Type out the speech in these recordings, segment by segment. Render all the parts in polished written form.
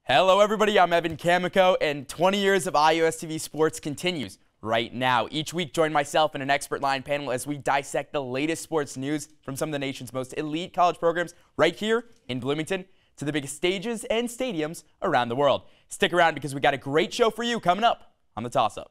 Hello everybody, I'm Evan Kamiko, and 20 years of iOS TV sports continues right now. Each week, join myself and an expert line panel as we dissect the latest sports news from some of the nation's most elite college programs right here in Bloomington to the biggest stages and stadiums around the world. Stick around because we got a great show for you coming up on the Toss-Up.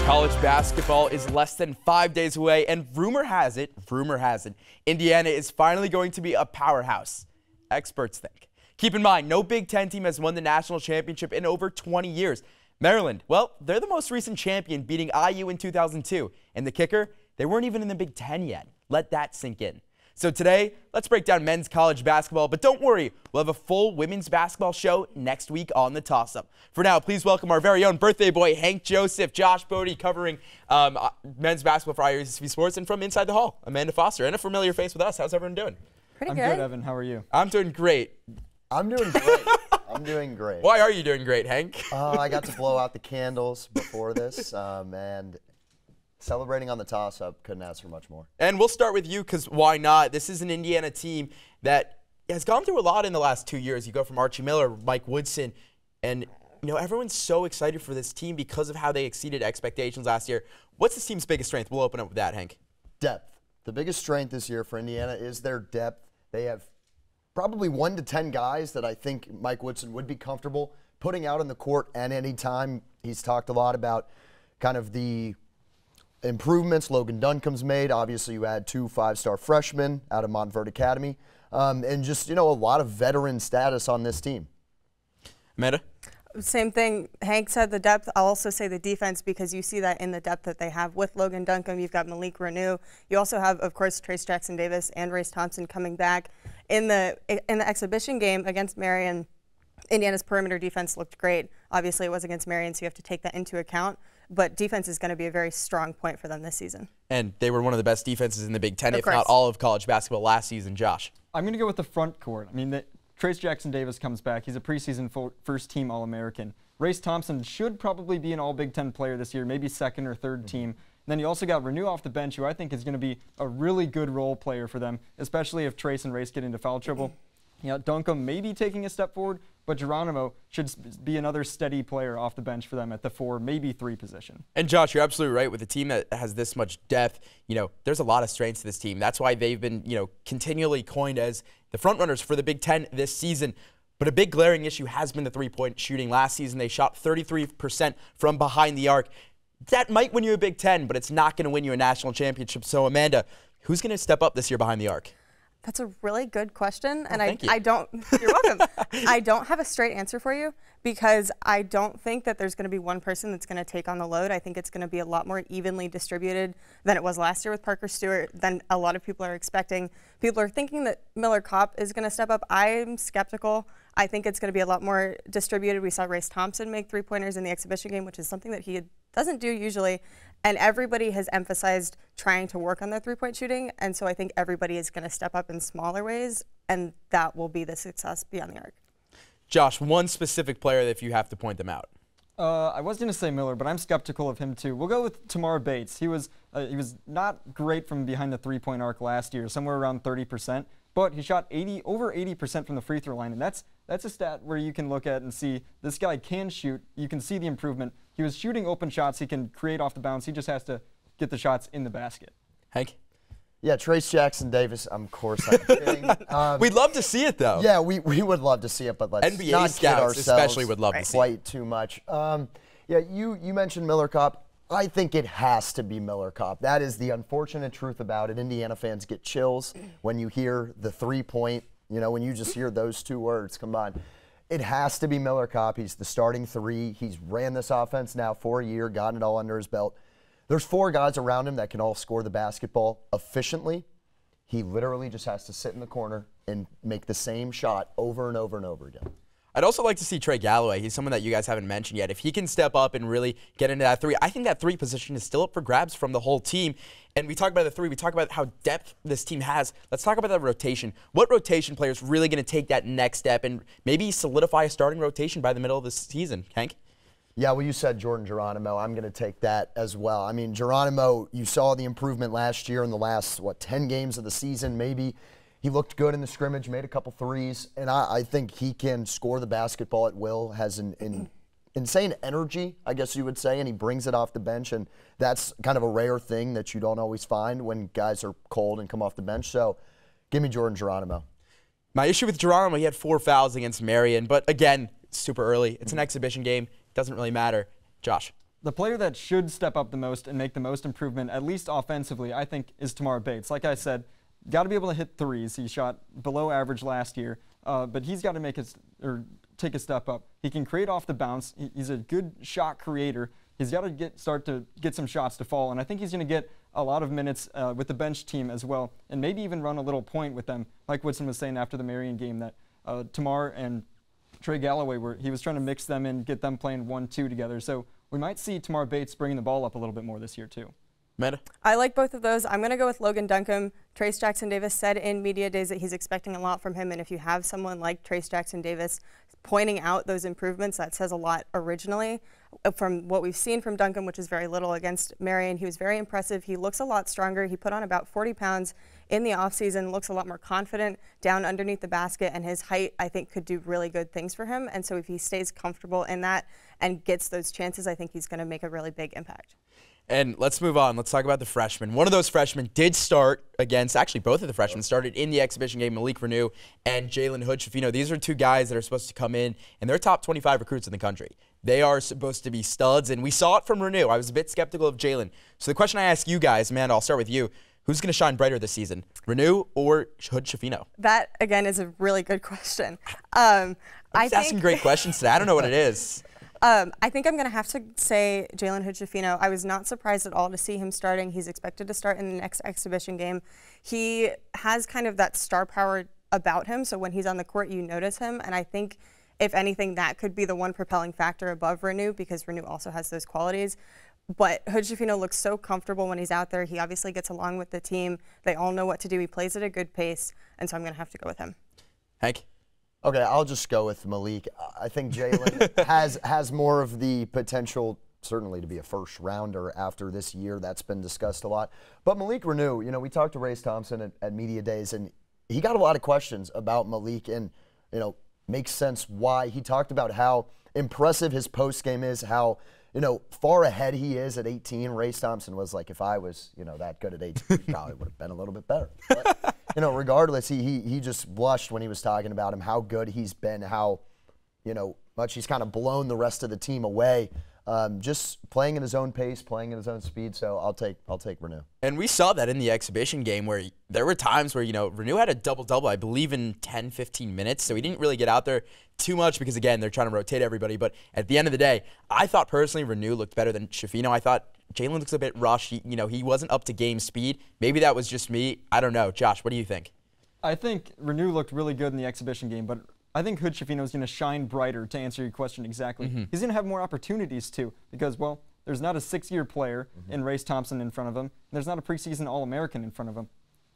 College basketball is less than 5 days away, and rumor has it, Indiana is finally going to be a powerhouse, experts think. Keep in mind, no Big Ten team has won the national championship in over 20 years. Maryland, well, they're the most recent champion, beating IU in 2002. And the kicker, they weren't even in the Big Ten yet. Let that sink in. So today, let's break down men's college basketball, but don't worry, we'll have a full women's basketball show next week on the Toss-Up. For now, please welcome our very own birthday boy, Hank Joseph, Josh Bode, covering men's basketball for iOS TV Sports, and from inside the hall, Amanda Foster, and a familiar face with us. How's everyone doing? Pretty good. I'm good, Evan. How are you? I'm doing great. I'm doing great. I'm doing great. Why are you doing great, Hank? I got to blow out the candles before this, and celebrating on the Toss-Up, couldn't ask for much more. And we'll start with you because why not? This is an Indiana team that has gone through a lot in the last 2 years. You go from Archie Miller, Mike Woodson, and everyone's so excited for this team because of how they exceeded expectations last year. What's this team's biggest strength? We'll open up with that, Hank. Depth. The biggest strength this year for Indiana is their depth. They have probably 1 to 10 guys that I think Mike Woodson would be comfortable putting out on the court at any time. He's talked a lot about kind of the improvements Logan Duncombe's made. Obviously, you add 2 5-star freshmen out of Montverde Academy, and just, a lot of veteran status on this team. Amanda? Same thing. Hank said the depth. I'll also say the defense, because you see that in the depth that they have with Logan Duncombe. You've got Malik Renew. You also have, of course, Trace Jackson Davis and Race Thompson coming back. In the exhibition game against Marion, Indiana's perimeter defense looked great. Obviously, it was against Marion, so you have to take that into account. But defense is going to be a very strong point for them this season. And they were one of the best defenses in the Big Ten, if not all of college basketball last season. Josh? I'm going to go with the front court. I mean, Trace Jackson Davis comes back. He's a preseason first-team All-American. Race Thompson should probably be an All-Big Ten player this year, maybe second or third team. And then you also got Renew off the bench, who I think is going to be a really good role player for them, especially if Trace and Race get into foul trouble. Duncombe may be taking a step forward, but Geronimo should be another steady player off the bench for them at the 4, maybe 3 position. And Josh, you're absolutely right. With a team that has this much depth, there's a lot of strengths to this team. That's why they've been, continually coined as the front runners for the Big Ten this season. But a big glaring issue has been the three-point shooting. Last season, they shot 33% from behind the arc. That might win you a Big Ten, but it's not going to win you a national championship. So, Amanda, who's going to step up this year behind the arc? That's a really good question, and I don't. You're welcome. I don't have a straight answer for you because I don't think that there's going to be one person that's going to take on the load. I think it's going to be a lot more evenly distributed than it was last year with Parker Stewart, than a lot of people are expecting. People are thinking that Miller Kopp is going to step up. I'm skeptical. I think it's going to be a lot more distributed. We saw Race Thompson make 3-pointers in the exhibition game, which is something that he doesn't do usually. And everybody has emphasized trying to work on their 3-point shooting. And so I think everybody is going to step up in smaller ways, and that will be the success beyond the arc. Josh, one specific player if you have to point them out. I was going to say Miller, but I'm skeptical of him too. We'll go with Tamar Bates. He was not great from behind the 3-point arc last year, somewhere around 30%, but he shot over 80% from the free throw line, and that's a stat where you can look at and see this guy can shoot. You can see the improvement. He was shooting open shots. He can create off the bounce. He just has to get the shots in the basket. Hank? Yeah, Trace Jackson Davis, of course, I'm kidding. We'd love to see it, though. Yeah, we would love to see it, but let's NBA not kid ourselves especially would love to see quite too much. Yeah, you mentioned Miller Kopp. I think it has to be Miller Kopp. That is the unfortunate truth about it. Indiana fans get chills when you hear the 3-point, when you just hear those 2 words combined. It has to be Miller Kopp. He's the starting 3. He's ran this offense now for a year, gotten it all under his belt. There's 4 guys around him that can all score the basketball efficiently. he literally just has to sit in the corner and make the same shot over and over and over again. I'd also like to see Trey Galloway. He's someone that you guys haven't mentioned yet. If he can step up and really get into that 3, I think that 3 position is still up for grabs from the whole team. And we talk about the 3, we talk about how depth this team has. Let's talk about that rotation. What rotation player is really going to take that next step and maybe solidify a starting rotation by the middle of the season, Hank? Yeah, well, you said Jordan Geronimo. I'm going to take that as well. I mean, Geronimo, you saw the improvement last year in the last, 10 games of the season maybe. He looked good in the scrimmage, made a couple threes, and I think he can score the basketball at will, has an insane energy, I guess you would say, and he brings it off the bench, and that's kind of a rare thing that you don't always find when guys are cold and come off the bench. So give me Jordan Geronimo. My issue with Geronimo, he had 4 fouls against Marion, but again, super early. It's an exhibition game. Doesn't really matter. Josh. The player that should step up the most and make the most improvement, at least offensively, I think, is Tamar Bates. Like I said, got to be able to hit threes. He shot below average last year, but he's got to take a step up. He can create off the bounce. He's a good shot creator. He's got to start to get some shots to fall, and I think he's going to get a lot of minutes with the bench team as well, and maybe even run a little point with them. Like Woodson was saying after the Marion game, that Tamar and Trey Galloway he was trying to mix them in, get them playing 1-2 together. So we might see Tamar Bates bringing the ball up a little bit more this year too. Meta? I like both of those. I'm going to go with Logan Duncombe. Trace Jackson Davis said in media days that he's expecting a lot from him, and if you have someone like Trace Jackson Davis pointing out those improvements, that says a lot originally. From what we've seen from Duncombe, which is very little against Marion, he was very impressive. He looks a lot stronger. He put on about 40 pounds in the offseason, looks a lot more confident down underneath the basket, and his height, I think, could do really good things for him. And so if he stays comfortable in that and gets those chances, I think he's going to make a really big impact. And let's move on. Let's talk about the freshmen. One of those freshmen did start against, actually both of the freshmen started in the exhibition game, Malik Renew and Jalen Hood-Schifino. These are 2 guys that are supposed to come in, and they're top 25 recruits in the country. They are supposed to be studs, and we saw it from Renew. I was a bit skeptical of Jalen. So the question I ask you guys, Amanda, I'll start with you. Who's going to shine brighter this season, Renew or Hood-Schifino? That, again, is a really good question. I'm asking great questions today. I don't know what it is. I think I'm going to have to say Jalen Hood-Schifino. I was not surprised at all to see him starting. He's expected to start in the next exhibition game. He has kind of that star power about him, so when he's on the court, you notice him. And I think, if anything, that could be the one propelling factor above Renew, because Renew also has those qualities. But Hood-Schifino looks so comfortable when he's out there. He obviously gets along with the team. They all know what to do. He plays at a good pace, and so I'm going to have to go with him. Hank? Okay, I'll just go with Malik. I think Jalen has more of the potential, certainly, to be a first rounder after this year. That's been discussed a lot. But Malik Renew, we talked to Race Thompson at media days, and he got a lot of questions about Malik, and makes sense why. He talked about how impressive his post game is, how far ahead he is at 18. Race Thompson was like, if I was that good at 18, he probably would have been a little bit better. But, regardless, he just blushed when he was talking about him, how good he's been, how much he's kind of blown the rest of the team away. Just playing at his own pace, playing at his own speed. So I'll take Renew. And we saw that in the exhibition game where there were times where, Renew had a double-double, I believe, in 10, 15 minutes. So he didn't really get out there too much because, again, they're trying to rotate everybody. But at the end of the day, I thought personally Renew looked better than Schifino. I thought Jalen looks a bit rushed. He wasn't up to game speed. Maybe that was just me. I don't know. Josh, what do you think? I think Renew looked really good in the exhibition game, but I think Hood-Schifino is going to shine brighter, to answer your question exactly. He's going to have more opportunities, too, because, well, there's not a 6-year player in Race Thompson in front of him, and there's not a preseason All-American in front of him.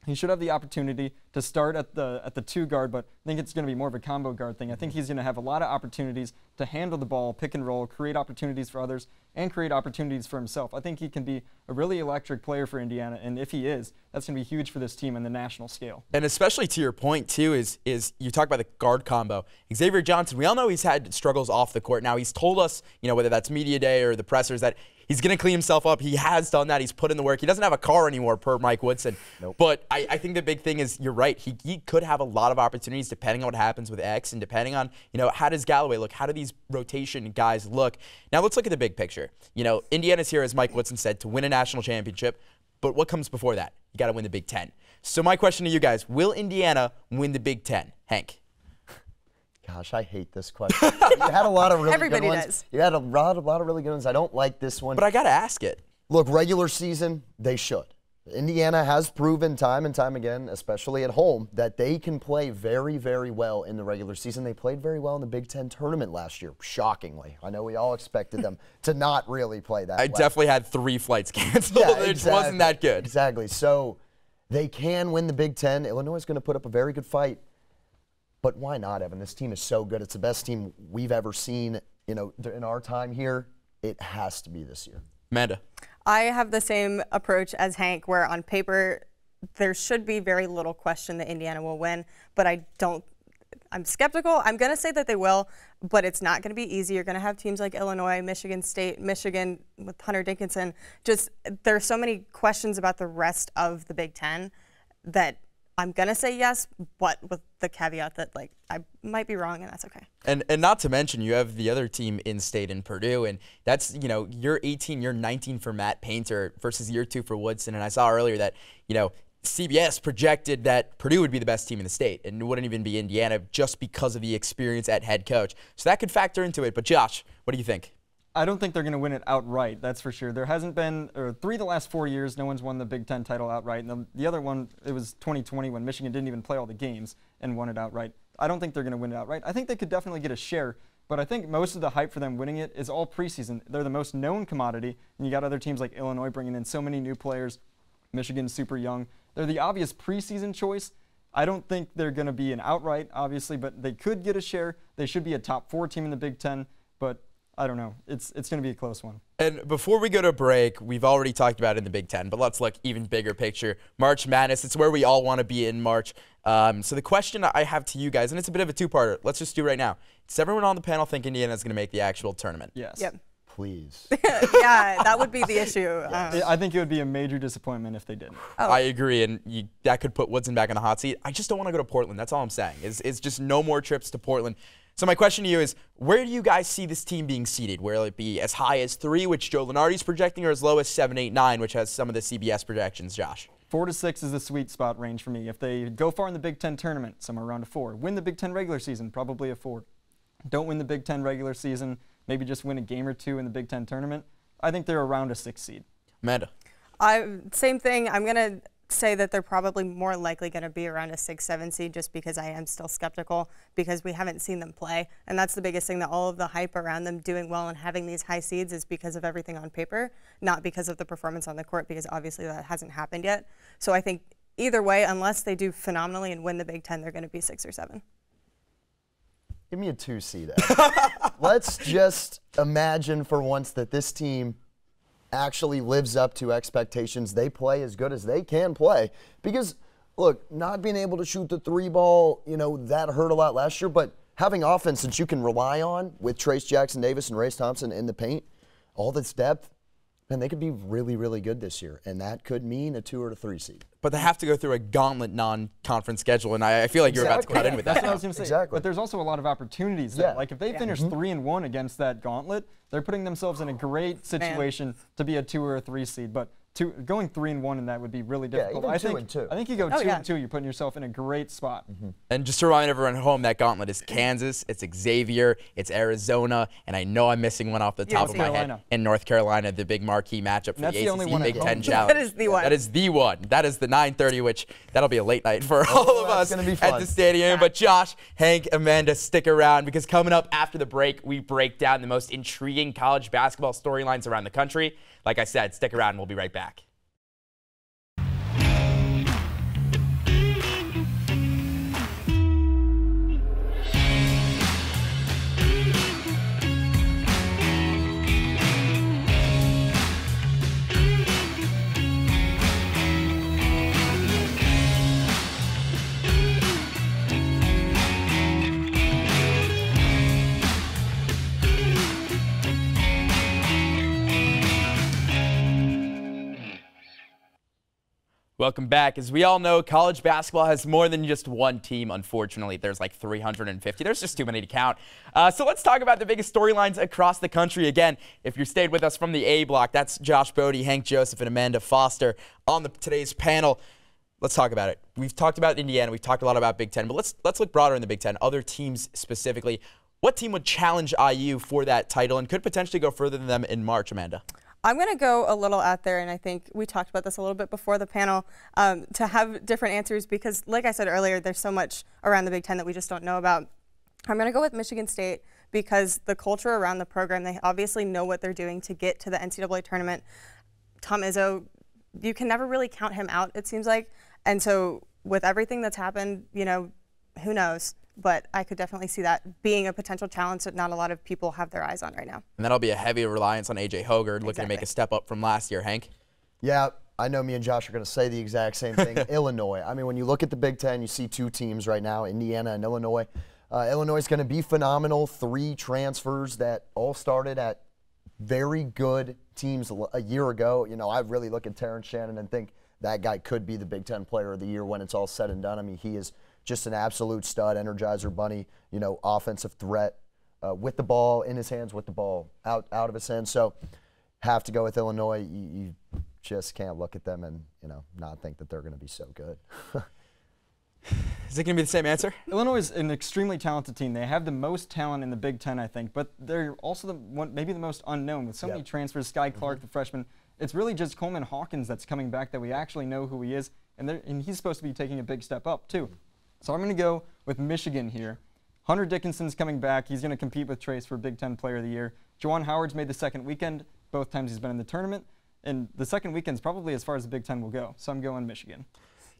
He should have the opportunity to start at the 2 guard, but I think it's going to be more of a combo guard thing. I think he's going to have a lot of opportunities to handle the ball, pick and roll, create opportunities for others, and create opportunities for himself. I think he can be a really electric player for Indiana, and if he is, that's going to be huge for this team on the national scale. And especially to your point, too, is you talk about the guard combo. Xavier Johnson, we all know he's had struggles off the court. Now, he's told us, whether that's media day or the pressers, that he's going to clean himself up. He has done that. He's put in the work. He doesn't have a car anymore, per Mike Woodson. Nope. But I think the big thing is, you're right, he could have a lot of opportunities depending on what happens with X and depending on, how does Galloway look? How do these rotation guys look? Now, let's look at the big picture. Indiana's here, as Mike Woodson said, to win a national championship. But what comes before that? You got to win the Big Ten. So my question to you guys, will Indiana win the Big Ten? Hank? Gosh, I hate this question. You had a lot of really Everybody good ones. does. You had a lot of really good ones. I don't like this one. But I got to ask it. Look, regular season, they should. Indiana has proven time and time again, especially at home, that they can play very, very well in the regular season. They played very well in the Big Ten tournament last year, shockingly. I know we all expected them to not really play that well. I definitely had 3 flights canceled. Yeah, It exactly. wasn't that good. Exactly. So they can win the Big Ten. Illinois is going to put up a very good fight. But why not, Evan? This team is so good. It's the best team we've ever seen, in our time here. It has to be this year. Amanda. I have the same approach as Hank, where on paper there should be very little question that Indiana will win, but I'm skeptical. I'm going to say that they will, but it's not going to be easy. You're going to have teams like Illinois, Michigan State, Michigan with Hunter Dickinson. There's so many questions about the rest of the Big Ten that I'm going to say yes, but with the caveat that I might be wrong, and that's okay. And not to mention, you have the other team in state in Purdue, and that's, year 18, year 19 for Matt Painter versus year 2 for Woodson. And I saw earlier that, CBS projected that Purdue would be the best team in the state, and it wouldn't even be Indiana just because of the experience at head coach. So that could factor into it. But Josh, what do you think? I don't think they're going to win it outright, that's for sure. There hasn't been, 3 of the last 4 years, no one's won the Big Ten title outright. And the other one, it was 2020 when Michigan didn't even play all the games and won it outright. I don't think they're going to win it outright. I think they could definitely get a share, but I think most of the hype for them winning it is all preseason. They're the most known commodity, and you got other teams like Illinois bringing in so many new players. Michigan's super young. They're the obvious preseason choice. I don't think they're going to be an outright, obviously, but they could get a share. They should be a top 4 team in the Big Ten, but I don't know. It's going to be a close one. And before we go to break, we've already talked about it in the Big Ten, but let's look even bigger picture. March Madness, it's where we all want to be in March. So the question I have to you guys, and it's a bit of a two-parter. Let's just do it right now. Does everyone on the panel think Indiana's going to make the actual tournament? Yes. Yep. Please. Yeah, that would be the issue. I think it would be a major disappointment if they didn't. I agree, and that could put Woodson back in the hot seat. I just don't want to go to Portland. That's all I'm saying. It's just no more trips to Portland. So my question to you is, where do you guys see this team being seeded? Will it be as high as 3, which Joe Lunardi's projecting, or as low as 7, 8, 9, which has some of the CBS projections, Josh? 4 to 6 is the sweet spot range for me. If they go far in the Big Ten tournament, somewhere around a 4. Win the Big Ten regular season, probably a 4. Don't win the Big Ten regular season, maybe just win a game or 2 in the Big Ten tournament. I think they're around a 6 seed. Amanda? Same thing. I'm going to say that they're probably more likely going to be around a 6, 7 seed, just because I am still skeptical because we haven't seen them play. And that's the biggest thing, that all of the hype around them doing well and having these high seeds is because of everything on paper, not because of the performance on the court, because obviously that hasn't happened yet. So I think either way, unless they do phenomenally and win the Big Ten, they're going to be 6 or 7. Give me a 2 seed. Let's just imagine for once that this team actually lives up to expectations. They play as good as they can play. Because, look, not being able to shoot the 3 ball, that hurt a lot last year. But having offense that you can rely on with Trace Jackson Davis and Race Thompson in the paint, all this depth, man, they could be really, really good this year. And that could mean a 2 or a 3 seed. But they have to go through a gauntlet non-conference schedule, and I feel like you're about to cut in with that. That's what I was going to say. Exactly. But there's also a lot of opportunities there. Like if they finish 3-1 against that gauntlet, they're putting themselves in a great situation to be a 2 or a 3 seed. But going 3-1 in that would be really difficult. Yeah, even 2 and 2. I think you go 2-2, you're putting yourself in a great spot. And just to remind everyone at home, that gauntlet is Kansas, it's Xavier, it's Arizona, and I know I'm missing one off the top of my head. And North Carolina, the big marquee matchup for the ACC Big Ten Challenge. That is the one. That is the one. That is the 9:30, which that'll be a late night for all of us at the stadium. But Josh, Hank, Amanda, stick around, because coming up after the break, we break down the most intriguing college basketball storylines around the country. Like I said, stick around. We'll be right back. Welcome back. As we all know, college basketball has more than just one team, unfortunately. There's like 350. There's just too many to count. So let's talk about the biggest storylines across the country. Again, if you stayed with us from the A block, that's Josh Bode, Hank Joseph, and Amanda Foster on today's panel. Let's talk about it. We've talked about Indiana. We've talked a lot about Big Ten, but let's look broader in the Big Ten, other teams specifically. What team would challenge IU for that title and could potentially go further than them in March, Amanda? I'm going to go a little out there, and I think we talked about this a little bit before the panel, to have different answers because, like I said earlier, there's so much around the Big Ten that we just don't know about. I'm going to go with Michigan State because the culture around the program, they obviously know what they're doing to get to the NCAA tournament. Tom Izzo, you can never really count him out, it seems like. And so with everything that's happened, you know, who knows? But I could definitely see that being a potential challenge that not a lot of people have their eyes on right now. And that'll be a heavy reliance on A.J. Hoggard looking to make a step up from last year, Hank. Yeah, I know me and Josh are going to say the exact same thing. Illinois. I mean, when you look at the Big Ten, you see two teams right now, Indiana and Illinois. Illinois is going to be phenomenal. 3 transfers that all started at very good teams a year ago. You know, I really look at Terrence Shannon and think that guy could be the Big Ten Player of the Year when it's all said and done. I mean, he is just an absolute stud, Energizer Bunny, you know, offensive threat with the ball in his hands, with the ball out of his hands. So have to go with Illinois. You just can't look at them and, you know, not think that they're going to be so good. Is it going to be the same answer? Illinois is an extremely talented team. They have the most talent in the Big Ten, I think, but they're also maybe the most unknown with so many transfers. Sky Clark, the freshman. It's really just Coleman Hawkins that's coming back that we actually know who he is, and he's supposed to be taking a big step up too. So I'm going to go with Michigan here. Hunter Dickinson's coming back. He's going to compete with Trace for Big Ten Player of the Year. Juwan Howard's made the second weekend. Both times he's been in the tournament. And the second weekend's probably as far as the Big Ten will go. So I'm going Michigan.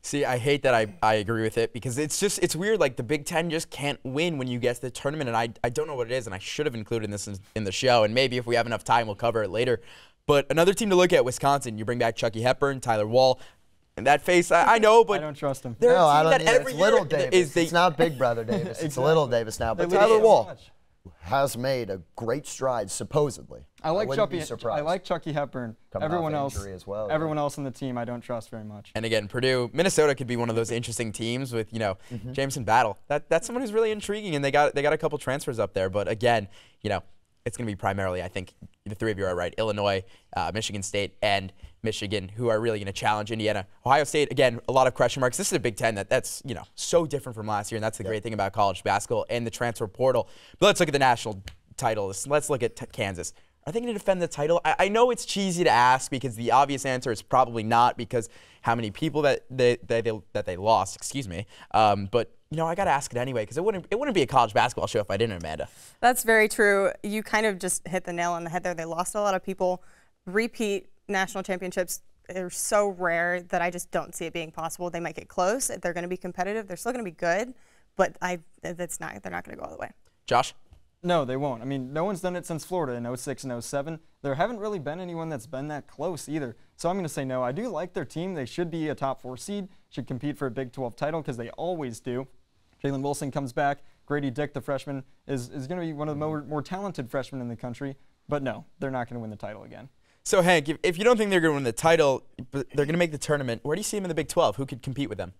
See, I hate that I agree with it because it's weird. Like the Big Ten just can't win when you get to the tournament, and I don't know what it is, and I should have included this in the show, and maybe if we have enough time, we'll cover it later. But another team to look at, Wisconsin. You bring back Chucky Hepburn, Tyler Wall. And that face, I know, but I don't trust him. No, I don't. It's Little Davis. It's not Big Brother Davis. Exactly. It's Little Davis now. But Tyler Wall has made a great stride, supposedly. I like Chucky Hepburn. Everyone else, as well, everyone else on the team, I don't trust very much. And again, Purdue, Minnesota could be one of those interesting teams with, you know, Jameson Battle. That's someone who's really intriguing, and they got a couple transfers up there. But again, you know, it's going to be primarily, I think, the 3 of you are right, Illinois, Michigan State, and Michigan, who are really going to challenge Indiana. Ohio State, again, a lot of question marks. This is a Big Ten that's you know, so different from last year, and that's the great thing about college basketball and the transfer portal. But let's look at the national title. Let's look at Kansas. Are they going to defend the title? I know it's cheesy to ask because the obvious answer is probably not because how many people that they lost, excuse me. But you know, I got to ask it anyway because it wouldn't be a college basketball show if I didn't, Amanda. That's very true. You kind of just hit the nail on the head there. They lost a lot of people. Repeat national championships are so rare that I just don't see it being possible. They might get close. They're going to be competitive. They're still going to be good, but they're not going to go all the way. Josh? No, they won't. I mean, no one's done it since Florida in 06 and 07. There haven't really been anyone that's been that close either. So I'm going to say no. I do like their team. They should be a top 4 seed, should compete for a Big 12 title because they always do. Jalen Wilson comes back. Grady Dick, the freshman, is going to be one of the more talented freshmen in the country. But no, they're not going to win the title again. So, Hank, if you don't think they're going to win the title, but they're going to make the tournament, where do you see them in the Big 12? Who could compete with them?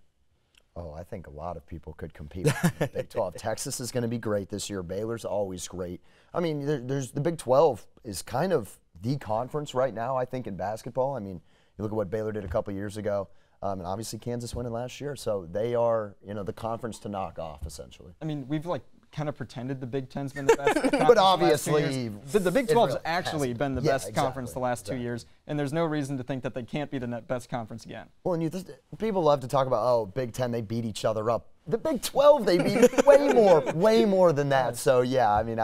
Oh, I think a lot of people could compete with the Big 12. Texas is going to be great this year. Baylor's always great. I mean, the Big 12 is kind of the conference right now, I think, in basketball. I mean, you look at what Baylor did a couple years ago, and obviously Kansas winning last year. So they are, you know, the conference to knock off, essentially. I mean, we've kind of pretended the Big Ten's been the best. But obviously, the Big 12's actually been the best conference the last 2 years, and there's no reason to think that they can't be the best conference again. Well, and people love to talk about, oh, Big Ten, they beat each other up. The Big 12, they beat way more than that. So yeah, I mean,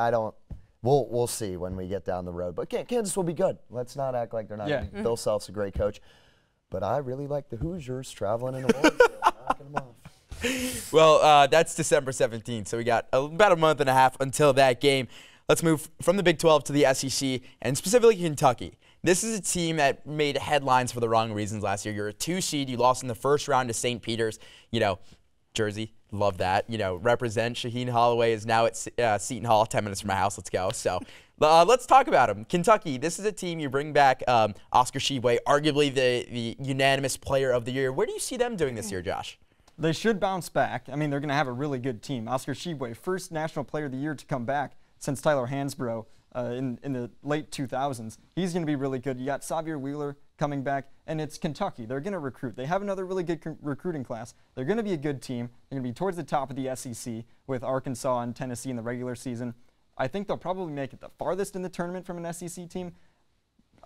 we'll see when we get down the road. But Kansas will be good. Let's not act like they're not. Yeah. Bill Self's a great coach, but I really like the Hoosiers traveling in the world, knocking them off. Well, that's December 17th, so we got about a month and a half until that game. Let's move from the Big 12 to the SEC, and specifically Kentucky. This is a team that made headlines for the wrong reasons last year. You're a 2 seed. You lost in the first round to St. Peter's. You know, Jersey, love that. You know, represent. Shaheen Holloway is now at Seton Hall, 10 minutes from my house. Let's go. So let's talk about them. Kentucky, this is a team you bring back Oscar Tshiebwe, arguably the unanimous player of the year. Where do you see them doing this year, Josh? They should bounce back. I mean, they're going to have a really good team. Oscar Tshiebwe, first National Player of the Year to come back since Tyler Hansbrough in the late 2000s. He's going to be really good. You got Xavier Wheeler coming back, and it's Kentucky. They're going to recruit. They have another really good recruiting class. They're going to be a good team. They're going to be towards the top of the SEC with Arkansas and Tennessee in the regular season. I think they'll probably make it the farthest in the tournament from an SEC team.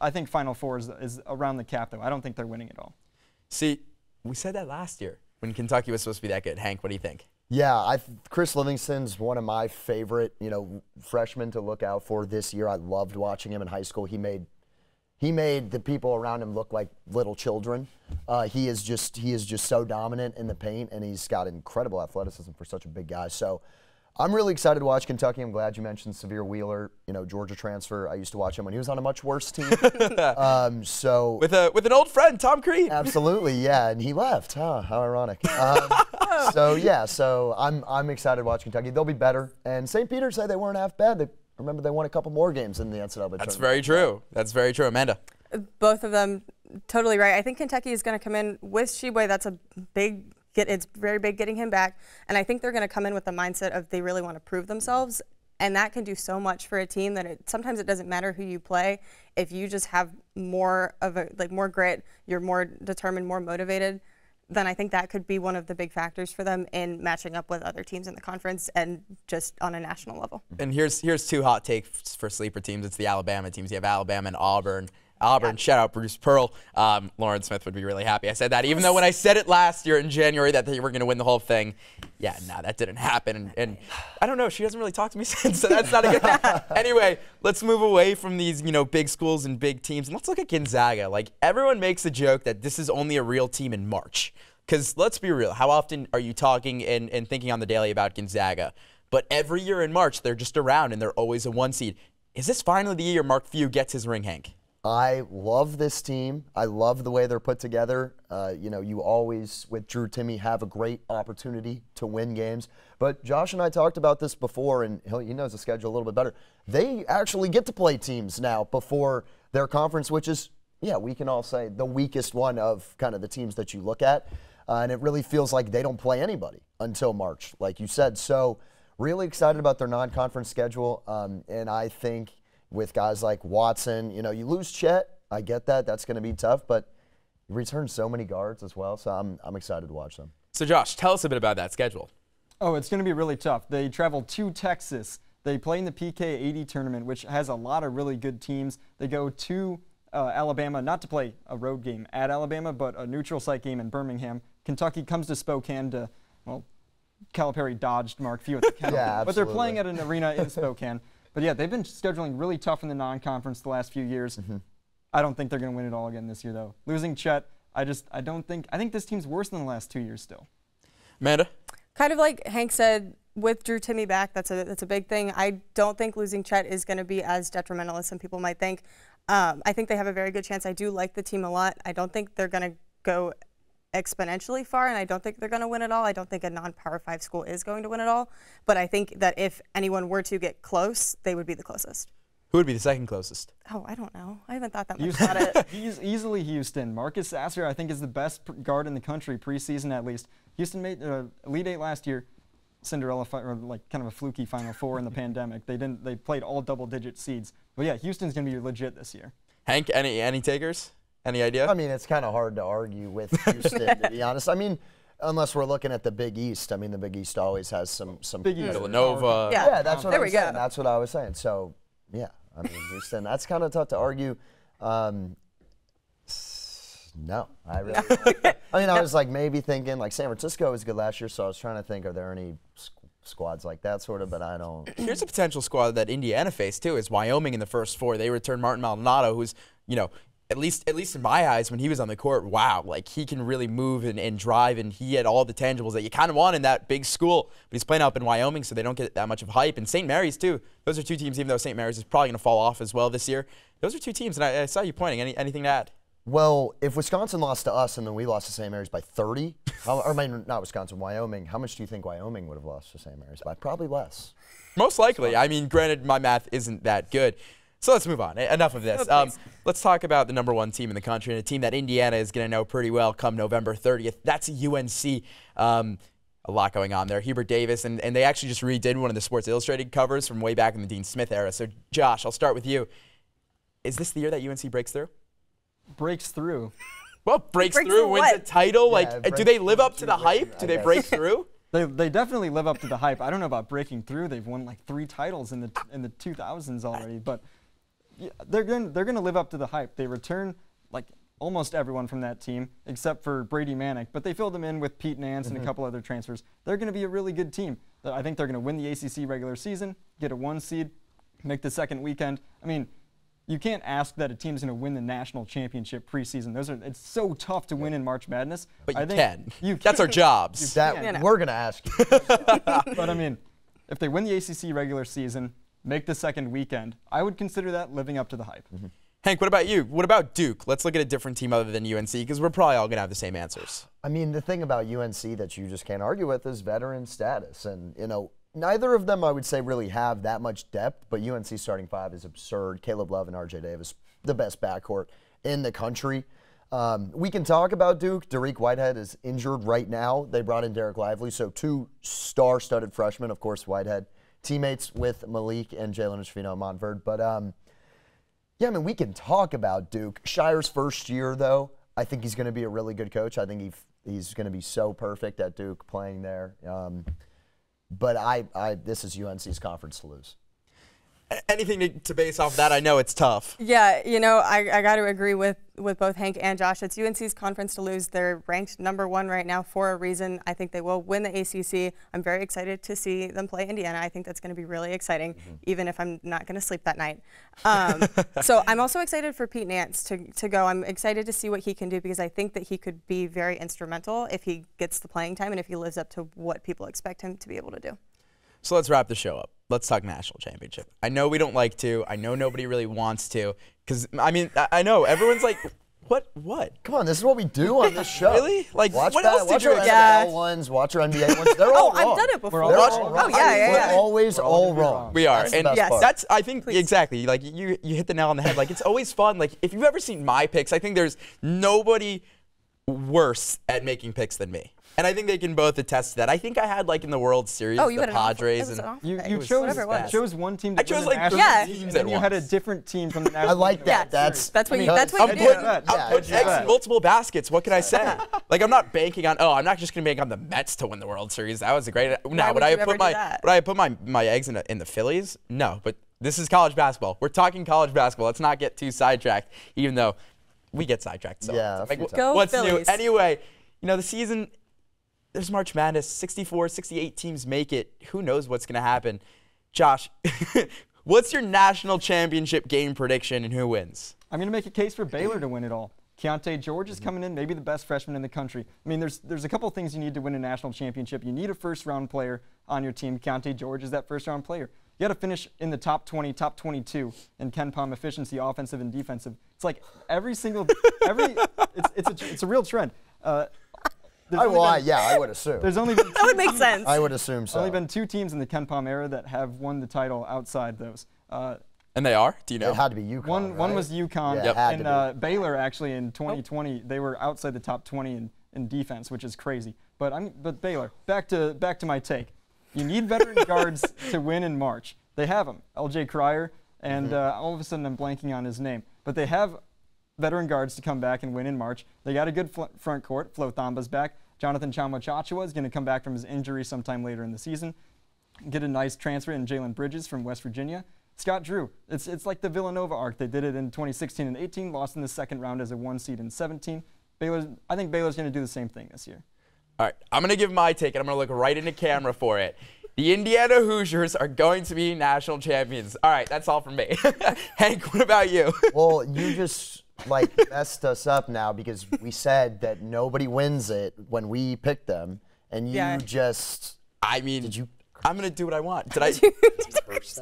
I think Final Four is around the cap, though. I don't think they're winning it all. See, we said that last year when Kentucky was supposed to be that good. Hank, what do you think? Yeah, Chris Livingston's one of my favorite, freshmen to look out for this year. I loved watching him in high school. He made the people around him look like little children. He is just so dominant in the paint, and he's got incredible athleticism for such a big guy. So I'm really excited to watch Kentucky. I'm glad you mentioned Severe Wheeler, Georgia transfer. I used to watch him when he was on a much worse team. So with an old friend, Tom Crean. Absolutely, yeah, and he left. Huh? How ironic. So I'm excited to watch Kentucky. They'll be better. And St. Peter's said they weren't half bad. Remember, they won a couple more games in the NCAA tournament. That's very true. That's very true. Amanda? Both of them totally right. I think Kentucky is going to come in with Sheboy. That's a big it's very big getting him back. And I think they're going to come in with the mindset of they really want to prove themselves. And that can do so much for a team that sometimes it doesn't matter who you play. If you just have more of more grit, you're more determined, more motivated, then I think that could be one of the big factors for them in matching up with other teams in the conference and just on a national level. And here's two hot takes for sleeper teams. It's the Alabama teams. You have Alabama and Auburn. Shout out Bruce Pearl. Lauren Smith would be really happy I said that, even though when I said it last year in January that they were going to win the whole thing, that didn't happen. And I don't know, she hasn't really talked to me since, so that's not a good thing. Anyway, let's move away from these big schools and big teams, and let's look at Gonzaga. Like, everyone makes a joke that this is only a real team in March. Because let's be real, how often are you talking and thinking on the daily about Gonzaga? But every year in March, they're just around, and they're always a 1 seed. Is this finally the year Mark Few gets his ring, Hank? I love this team. I love the way they're put together. You always, with Drew Timme, have a great opportunity to win games. But Josh and I talked about this before, and he knows the schedule a little bit better. They actually get to play teams now before their conference, which is, we can all say the weakest one of kind of the teams that you look at. And it really feels like they don't play anybody until March, like you said. So really excited about their non-conference schedule. And I think with guys like Watson, you lose Chet. I get that. That's going to be tough. But you return so many guards as well. So I'm excited to watch them. So, Josh, tell us a bit about that schedule. Oh, it's going to be really tough. They travel to Texas. They play in the PK80 tournament, which has a lot of really good teams. They go to Alabama, not to play a road game at Alabama, but a neutral site game in Birmingham. Kentucky comes to Spokane to, Calipari dodged Mark Few at the kennel. But they're playing at an arena in Spokane. But yeah, they've been scheduling really tough in the non-conference the last few years. I don't think they're going to win it all again this year, though. Losing Chet, I think this team's worse than the last 2 years still. Amanda? Kind of like Hank said, with Drew Timme back, that's a big thing. I don't think losing Chet is going to be as detrimental as some people might think. I think they have a very good chance. I do like the team a lot. I don't think they're going to go exponentially far, and I don't think they're going to win it all. I don't think a non-Power 5 school is going to win it all, but I think that if anyone were to get close, they would be the closest. Who would be the second closest? Oh, I don't know. I haven't thought that much about it. He's easily Houston. Marcus Sasser, I think, is the best guard in the country, preseason at least. Houston made Elite Eight last year, Cinderella, or like kind of a fluky Final Four in the pandemic. They played all double-digit seeds. But yeah, Houston's going to be legit this year. Hank, any takers? Any idea? I mean, it's kind of hard to argue with Houston, to be honest. I mean, unless we're looking at the Big East. I mean, the Big East always has some Big East. Villanova. Yeah, that's what I was saying. That's what I was saying. So, yeah, I mean, Houston, that's kind of tough to argue. No, I really don't. I mean, I was like maybe thinking like San Francisco was good last year, so I was trying to think, are there any squads like that sort of, but I don't. Here's a potential squad that Indiana faced too, is Wyoming in the first four. They returned Martin Maldonado, who's, at least in my eyes, when he was on the court, wow, like he can really move and drive, and he had all the tangibles that you kind of want in that big school. But he's playing up in Wyoming, so they don't get that much of hype. And St. Mary's too. Those are two teams, even though St. Mary's is probably going to fall off as well this year. Those are two teams, and I saw you pointing. Anything to add? Well, if Wisconsin lost to us and then we lost to St. Mary's by 30, or I mean, not Wisconsin, Wyoming, how much do you think Wyoming would have lost to St. Mary's by? Probably less. Most likely. I mean, granted, my math isn't that good. So let's move on. Enough of this. Let's talk about the #1 team in the country, and a team that Indiana is going to know pretty well come November 30th. That's UNC. A lot going on there. Hubert Davis, and they actually just redid one of the Sports Illustrated covers from way back in the Dean Smith era. So, Josh, I'll start with you. Is this the year that UNC breaks through? Breaks through. Well, breaks through, wins a title. Yeah, like, do they live up to the hype? Do they break through? They definitely live up to the hype. I don't know about breaking through. They've won like 3 titles in the 2000s already, but they're going to live up to the hype. They return like almost everyone from that team except for Brady Manick, but they filled them in with Pete Nance and a couple other transfers. They're going to be a really good team. I think they're going to win the ACC regular season, get a 1 seed, make the second weekend. I mean, you can't ask that a team's going to win the national championship preseason. It's so tough to win in March Madness. But you can. That's our jobs. We're going to ask you. But I mean, if they win the ACC regular season, make the second weekend, I would consider that living up to the hype. Hank, what about you? What about Duke? Let's look at a different team other than UNC, because we're probably all going to have the same answers. I mean, the thing about UNC that you just can't argue with is veteran status. And, you know, neither of them, I would say, really have that much depth, but UNC starting 5 is absurd. Caleb Love and RJ Davis, the best backcourt in the country. We can talk about Duke. Dariq Whitehead is injured right now. They brought in Derek Lively, so 2 star-studded freshmen, of course, Whitehead, teammates with Malik and Jalen Oshifino Montverde. But, yeah, I mean, we can talk about Duke. Shire's first year, though, I think he's going to be a really good coach. I think he's going to be so perfect at Duke playing there. But this is UNC's conference to lose. Anything to base off that? I know it's tough. Yeah, you know, I got to agree with both Hank and Josh. It's UNC's conference to lose. They're ranked #1 right now for a reason. I think they will win the ACC. I'm very excited to see them play Indiana. I think that's going to be really exciting, even if I'm not going to sleep that night. So I'm also excited for Pete Nance to go. I'm excited to see what he can do because I think that he could be very instrumental if he gets the playing time and if he lives up to what people expect him to be able to do. So let's wrap the show up. Let's talk national championship. I know we don't like to. I know nobody really wants to. Because, I mean, I know. Everyone's like, what? Come on, this is what we do on this show. Really? Like, watch what else did you expect? expect? Watch our ones, watch our NBA ones. They're all wrong. I've done it before. They're all wrong. Oh, yeah. We're always all wrong. We are. That's the and best part. that's, I think, exactly. Like, you hit the nail on the head. Like, it's always fun. Like, if you've ever seen my picks, I think there's nobody worse at making picks than me. And I think they can both attest to that. I think I had, like, in the World Series, the Padres. You chose one team to I chose, win the like, national teams and then you had a different team from the national. I like that. That's what you do. I'm putting eggs in multiple baskets. What can I say? Like, I'm not banking on, I'm not just going to bank on the Mets to win the World Series. That was a great. Now, would I put my eggs in the Phillies? No, but this is college basketball. We're talking college basketball. Let's not get too sidetracked, even though we get sidetracked. So yeah, like, go what's Phillies. new? Anyway, you know, the season, there's March Madness. 64, 68 teams make it. Who knows what's going to happen? Josh, what's your national championship game prediction and who wins? I'm going to make a case for Baylor to win it all. Keontae George is coming in, maybe the best freshman in the country. I mean, there's a couple of things you need to win a national championship. You need a first-round player on your team. Keontae George is that first-round player. You got to finish in the top 20, top 22 in Ken Pom efficiency, offensive and defensive. It's like it's a real trend. I would assume. There's only been that would make sense. I would assume so. Only been 2 teams in the Ken Pom era that have won the title outside those. And they are? Do you know? It had to be UConn. One was UConn. Yeah, and Baylor, actually, in 2020, they were outside the top 20 in defense, which is crazy. But Baylor, back to my take. You need veteran guards to win in March. They have them, L.J. Cryer, and all of a sudden I'm blanking on his name. But they have veteran guards to come back and win in March. They got a good front court. Flo Thamba's back. Jonathan Chama-Chachua is going to come back from his injury sometime later in the season. Get a nice transfer in Jalen Bridges from West Virginia. Scott Drew, it's like the Villanova arc. They did it in 2016 and 18, lost in the second round as a 1 seed in 17. I think Baylor's going to do the same thing this year. All right, I'm going to give my take, and I'm going to look right into camera for it. The Indiana Hoosiers are going to be national champions. All right, that's all from me. Hank, what about you? Well, you just messed us up now because we said that nobody wins it when we picked them, and you just. I mean, did you? I'm going to do what I want. Did I?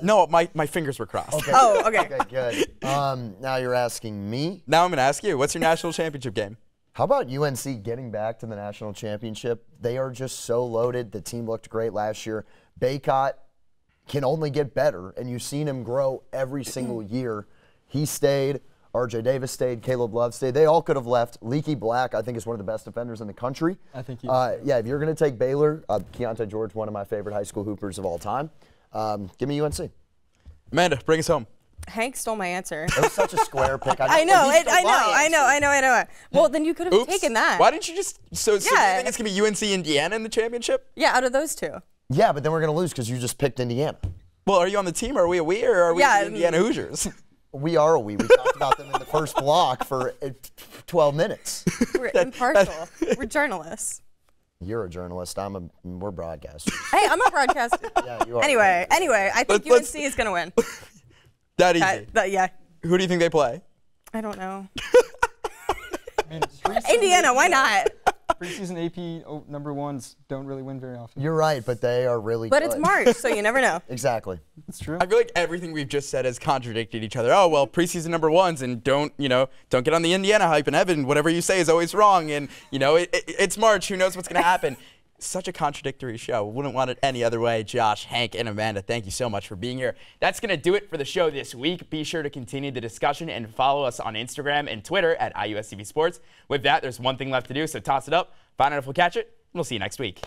No, my fingers were crossed. Okay. Oh, okay. Okay, good. Now you're asking me. Now I'm going to ask you. What's your national championship game? How about UNC getting back to the national championship? They are just so loaded. The team looked great last year. Baycott can only get better, and you've seen him grow every single year. He stayed. RJ Davis stayed. Caleb Love stayed. They all could have left. Leaky Black, I think, is one of the best defenders in the country. I think yeah, if you're going to take Baylor, Keontae George, one of my favorite high school hoopers of all time. Give me UNC. Amanda, bring us home. Hank stole my answer. It was such a square pick. I know. Well, then you could have taken that. Why didn't you just? So you think it's gonna be UNC Indiana in the championship? Yeah, out of those 2. Yeah, but then we're gonna lose because you just picked Indiana. Well, are you on the team? Or are we or are we the Indiana Hoosiers? We are we. We talked about them in the first block for 12 minutes. We're impartial. We're journalists. You're a journalist. We're broadcasters. Hey, I'm a broadcaster. Yeah, you are. Anyway, I think UNC is going to win. That easy. Yeah. Who do you think they play? I don't know. I mean, Indiana, why not? Preseason AP number ones don't really win very often. You're right, but they are really But good. it's March, so you never know. Exactly. That's true. I feel like everything we've just said has contradicted each other. Oh, well, preseason number ones, and don't get on the Indiana hype, and Evan, whatever you say is always wrong, and, it's March. Who knows what's going to happen? Such a contradictory show. Wouldn't want it any other way. Josh, Hank, and Amanda, thank you so much for being here. That's going to do it for the show this week. Be sure to continue the discussion and follow us on Instagram and Twitter at IUSTV Sports. With that, there's one thing left to do, so toss it up, find out if we'll catch it, and we'll see you next week.